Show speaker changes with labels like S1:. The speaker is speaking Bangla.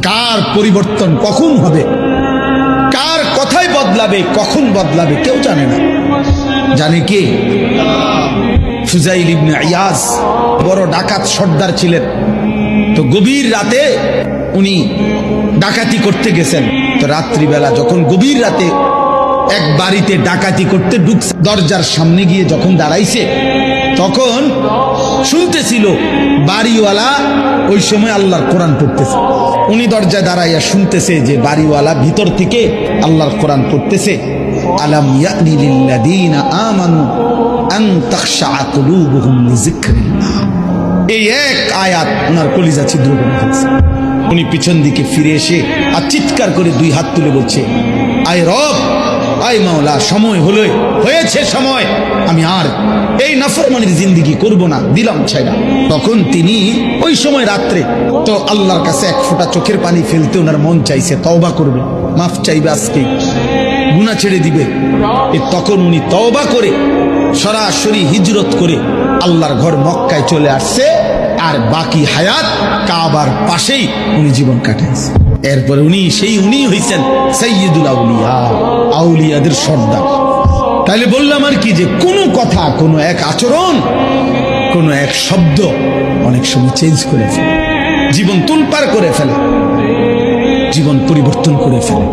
S1: কার পরিবর্তন কখন হবে, কার কথাই বদলাবে, কখন বদলাবে কেউ জানে না। জানে কে? ফুজাইল ইবনে ইয়াজ বড় ডাকাত সর্দার ছিলেন। তো গভীর রাতে উনি ডাকাতি করতে গেছেন। তো রাত্রিবেলা যখন গভীর রাতে এক বাড়িতে ডাকাতি করতে ঢুকছে, দরজার সামনে গিয়ে যখন দাঁড়াইছে তখন শুনতেছিল বাড়িওয়ালা ওই সময় আল্লাহর কোরআন পড়তেছে। উনি দরজায় দাঁড়াইয়া শুনতেছে যে বাড়িওয়ালা ভিতর থেকে আল্লাহর কোরআন পড়তেছে, আলাম ইয়ানি লিল্লাযীনা আমানু আন তাখশা কুলুবুহুম লিযিকরিল্লাহ। এই এক আয়াত ওনার কলিজা ছিদ্র করে ফেলছে। উনি পিছন দিকে ফিরে এসে আর চিৎকার করে দুই হাত তুলে বলছে, আয় রব, আয় মাওলা, সময় হলো, হয়েছে সময়, আমি আর এই নাফরমানির জিন্দেগি করব না, দিলাম ছাইড়া। তখন তিনি ওই সময় রাত্রে তো আল্লাহর কাছে এক ফোঁটা চোখের পানি ফেলতে ওনার মন চাইছে, তওবা করবে, মাফ চাইবে, আজকে গুনাহ ছেড়ে দিবে। তখন উনি তওবা করে সরাসরি হিজরত করে আল্লাহর ঘর মক্কায় চলে আসছে, আর বাকি হায়াত কাবার পাশেই উনি জীবন কাটাইছে। এরপরে উনি হইছেন সাইয়্যিদুল আউলিয়া, আউলিয়াদের সর্দার। তাইলে বললাম আর কি, যে কোনো কথা, কোনো এক আচরণ, কোনো এক শব্দ অনেক সময় চেঞ্জ করে ফেলে, জীবন তুলপার করে ফেলে, জীবন পরিবর্তন করে ফেলে।